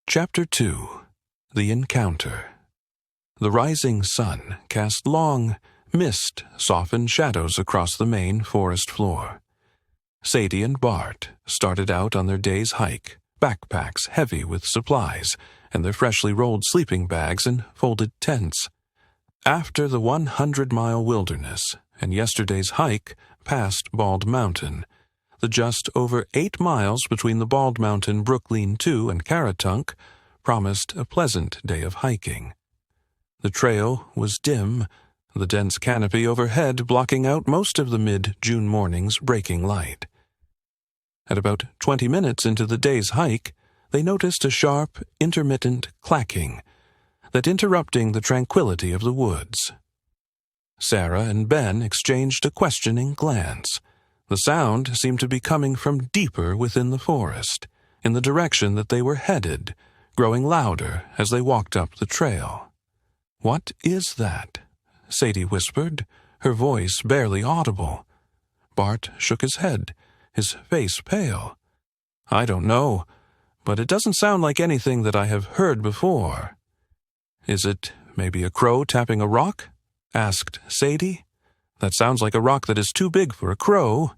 Chapter 2. The Encounter. The rising sun cast long, mist-softened shadows across the Maine forest floor. Sadie and Bart started out on their day's hike, backpacks heavy with supplies, and their freshly rolled sleeping bags and folded tents. After the 100-mile wilderness and yesterday's hike past Bald Mountain, the just over 8 miles between the Bald Mountain Brookline 2 and Caratunk promised a pleasant day of hiking. The trail was dim, the dense canopy overhead blocking out most of the mid-June morning's breaking light. At about 20 minutes into the day's hike, they noticed a sharp, intermittent clacking that interrupting the tranquility of the woods. Sarah and Ben exchanged a questioning glance. The sound seemed to be coming from deeper within the forest, in the direction that they were headed, growing louder as they walked up the trail. "What is that?" Sadie whispered, her voice barely audible. Bart shook his head, his face pale. "I don't know, but it doesn't sound like anything that I have heard before." "Is it maybe a crow tapping a rock?" asked Sadie. "That sounds like a rock that is too big for a crow,"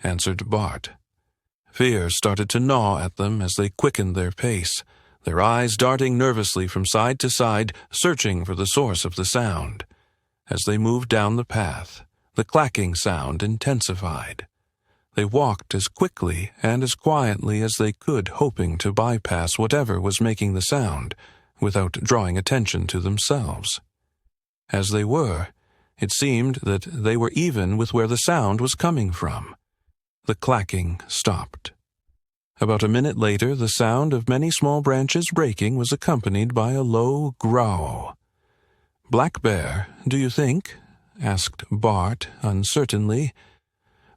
answered Bart. Fear started to gnaw at them as they quickened their pace, their eyes darting nervously from side to side, searching for the source of the sound. As they moved down the path, the clacking sound intensified. They walked as quickly and as quietly as they could, hoping to bypass whatever was making the sound, without drawing attention to themselves. As they were, it seemed that they were even with where the sound was coming from. The clacking stopped. About a minute later, the sound of many small branches breaking was accompanied by a low growl. "Black bear, do you think?" asked Bart uncertainly.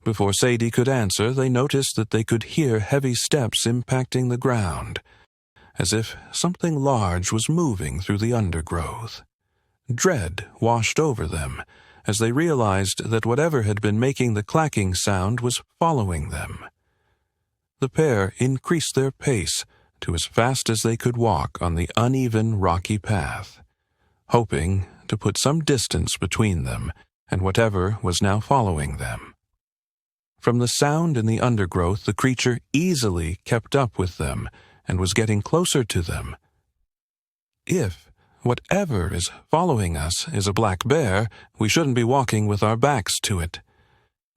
Before Sadie could answer, they noticed that they could hear heavy steps impacting the ground, as if something large was moving through the undergrowth. Dread washed over them as they realized that whatever had been making the clacking sound was following them. The pair increased their pace to as fast as they could walk on the uneven, rocky path, hoping to put some distance between them and whatever was now following them. From the sound in the undergrowth, the creature easily kept up with them and was getting closer to them. If whatever is following us is a black bear, we shouldn't be walking with our backs to it.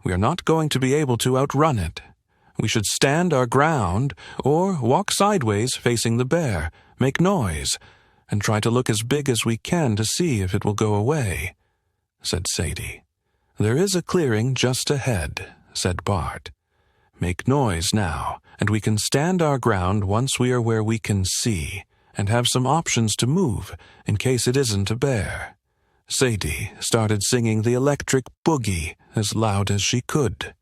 We are not going to be able to outrun it. We should stand our ground or walk sideways facing the bear, make noise, and try to look as big as we can to see if it will go away," said Sadie. "There is a clearing just ahead," said Bart. "Make noise now, and we can stand our ground once we are where we can see, and have some options to move in case it isn't a bear." Sadie started singing the electric boogie as loud as she could.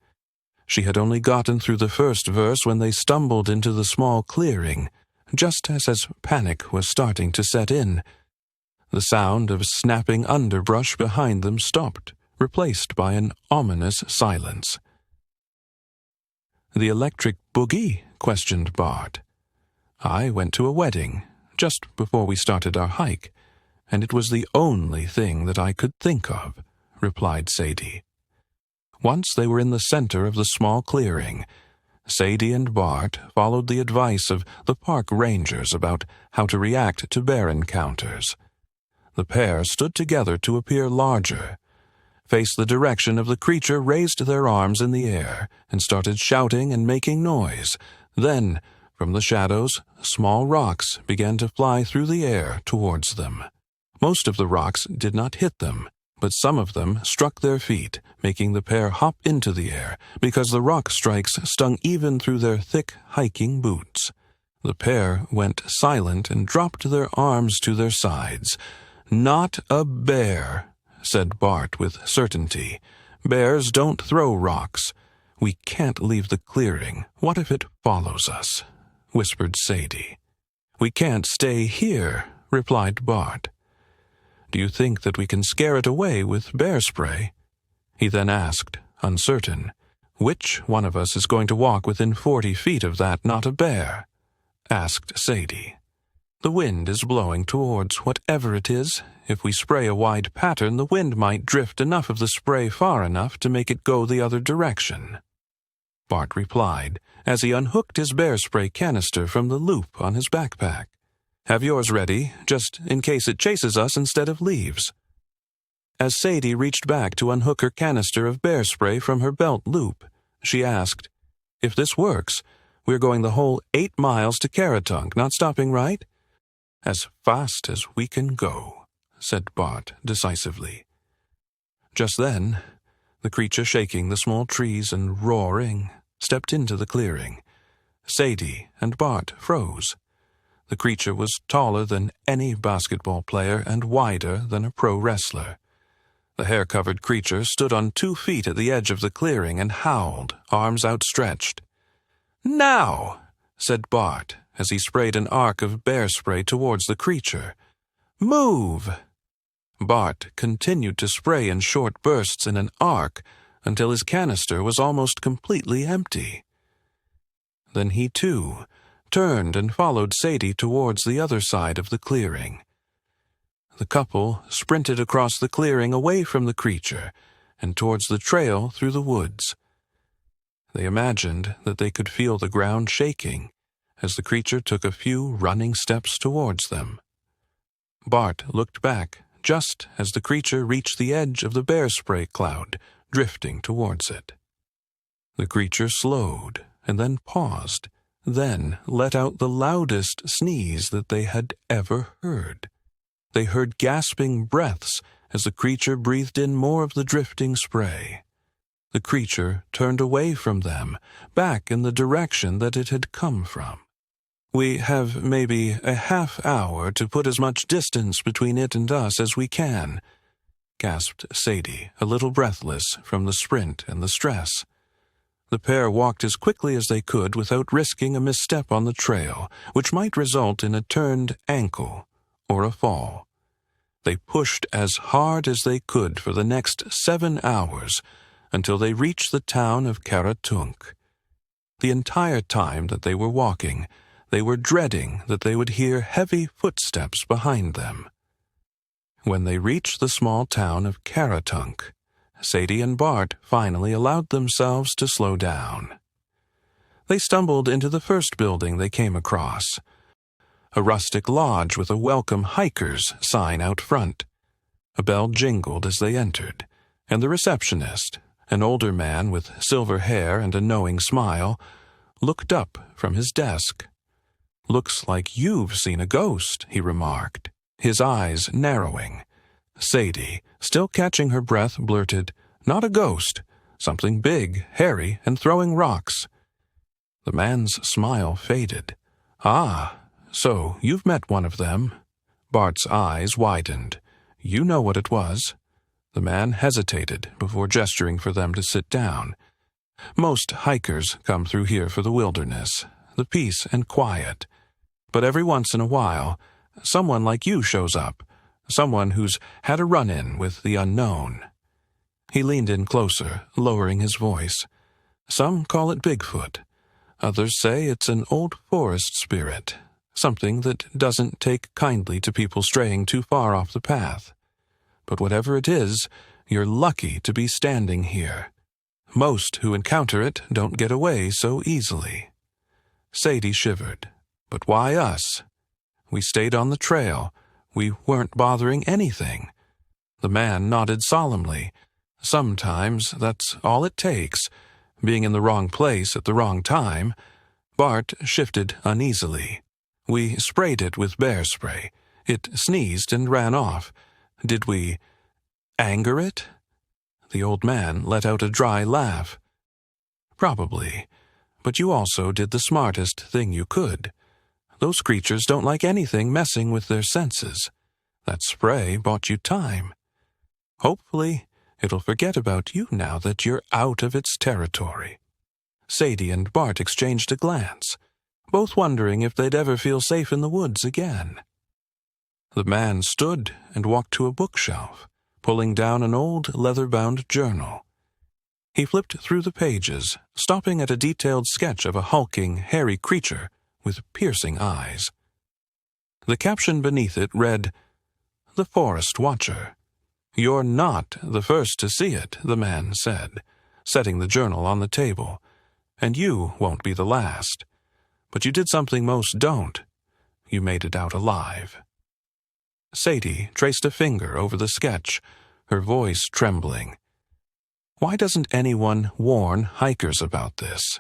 She had only gotten through the first verse when they stumbled into the small clearing, just as panic was starting to set in. The sound of snapping underbrush behind them stopped, replaced by an ominous silence. "The electric boogie?" questioned Bart. "I went to a wedding just before we started our hike, and it was the only thing that I could think of," replied Sadie. Once they were in the center of the small clearing, Sadie and Bart followed the advice of the park rangers about how to react to bear encounters. The pair stood together to appear larger, faced the direction of the creature, raised their arms in the air, and started shouting and making noise. Then, from the shadows, small rocks began to fly through the air towards them. Most of the rocks did not hit them, but some of them struck their feet, making the pair hop into the air, because the rock strikes stung even through their thick hiking boots. The pair went silent and dropped their arms to their sides. "Not a bear," said Bart with certainty. "Bears don't throw rocks. We can't leave the clearing. What if it follows us?" whispered Sadie. "We can't stay here," replied Bart. "Do you think that we can scare it away with bear spray?" He then asked, uncertain, "Which one of us is going to walk within 40 feet of that not a bear?" asked Sadie. The wind is blowing towards whatever it is. If we spray a wide pattern, the wind might drift enough of the spray far enough to make it go the other direction. Bart replied, as he unhooked his bear spray canister from the loop on his backpack. Have yours ready, just in case it chases us instead of leaves. As Sadie reached back to unhook her canister of bear spray from her belt loop, she asked, If this works, we're going the whole 8 miles to Caratunk, not stopping, right? As fast as we can go, said Bart decisively. Just then, the creature shaking the small trees and roaring stepped into the clearing. Sadie and Bart froze. The creature was taller than any basketball player and wider than a pro wrestler. The hair-covered creature stood on 2 feet at the edge of the clearing and howled, arms outstretched. Now, said Bart as he sprayed an arc of bear spray towards the creature. Move! Bart continued to spray in short bursts in an arc until his canister was almost completely empty. Then he, too, turned and followed Sadie towards the other side of the clearing. The couple sprinted across the clearing away from the creature and towards the trail through the woods. They imagined that they could feel the ground shaking as the creature took a few running steps towards them. Bart looked back just as the creature reached the edge of the bear spray cloud, drifting towards it. The creature slowed and then paused, then let out the loudest sneeze that they had ever heard. They heard gasping breaths as the creature breathed in more of the drifting spray. The creature turned away from them, back in the direction that it had come from. We have maybe a half hour to put as much distance between it and us as we can, gasped Sadie, a little breathless from the sprint and the stress. The pair walked as quickly as they could without risking a misstep on the trail, which might result in a turned ankle or a fall. They pushed as hard as they could for the next 7 hours until they reached the town of Caratunk. The entire time that they were walking, they were dreading that they would hear heavy footsteps behind them. When they reached the small town of Caratunk, Sadie and Bart finally allowed themselves to slow down. They stumbled into the first building they came across, a rustic lodge with a welcome hikers sign out front. A bell jingled as they entered, and the receptionist, an older man with silver hair and a knowing smile, looked up from his desk. Looks like you've seen a ghost, he remarked, his eyes narrowing. Sadie, still catching her breath, blurted, Not a ghost, something big, hairy, and throwing rocks. The man's smile faded. Ah, so you've met one of them. Bart's eyes widened. You know what it was. The man hesitated before gesturing for them to sit down. Most hikers come through here for the wilderness, the peace and quiet. But every once in a while, someone like you shows up, someone who's had a run-in with the unknown. He leaned in closer, lowering his voice. Some call it Bigfoot. Others say it's an old forest spirit, something that doesn't take kindly to people straying too far off the path. But whatever it is, you're lucky to be standing here. Most who encounter it don't get away so easily. Sadie shivered. But why us? We stayed on the trail. We weren't bothering anything. The man nodded solemnly. Sometimes that's all it takes, being in the wrong place at the wrong time. Bart shifted uneasily. We sprayed it with bear spray. It sneezed and ran off. Did we anger it? The old man let out a dry laugh. Probably, but you also did the smartest thing you could. Those creatures don't like anything messing with their senses. That spray bought you time. Hopefully, it'll forget about you now that you're out of its territory. Sadie and Bart exchanged a glance, both wondering if they'd ever feel safe in the woods again. The man stood and walked to a bookshelf, pulling down an old leather-bound journal. He flipped through the pages, stopping at a detailed sketch of a hulking, hairy creature with piercing eyes. The caption beneath it read, "The Forest Watcher." "You're not the first to see it," the man said, setting the journal on the table. "And you won't be the last. But you did something most don't. You made it out alive." Sadie traced a finger over the sketch, her voice trembling. "Why doesn't anyone warn hikers about this?"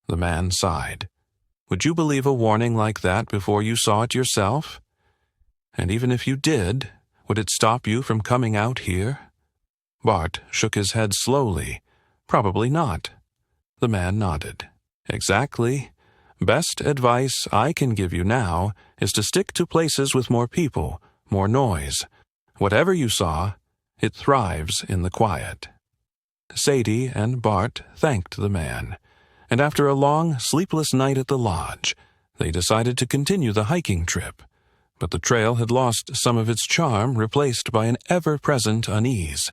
The man sighed. "Would you believe a warning like that before you saw it yourself? And even if you did, would it stop you from coming out here?" Bart shook his head slowly. "Probably not." The man nodded. "Exactly. Best advice I can give you now is to stick to places with more people, more noise. Whatever you saw, it thrives in the quiet." Sadie and Bart thanked the man, and after a long, sleepless night at the lodge, they decided to continue the hiking trip. But the trail had lost some of its charm, replaced by an ever-present unease,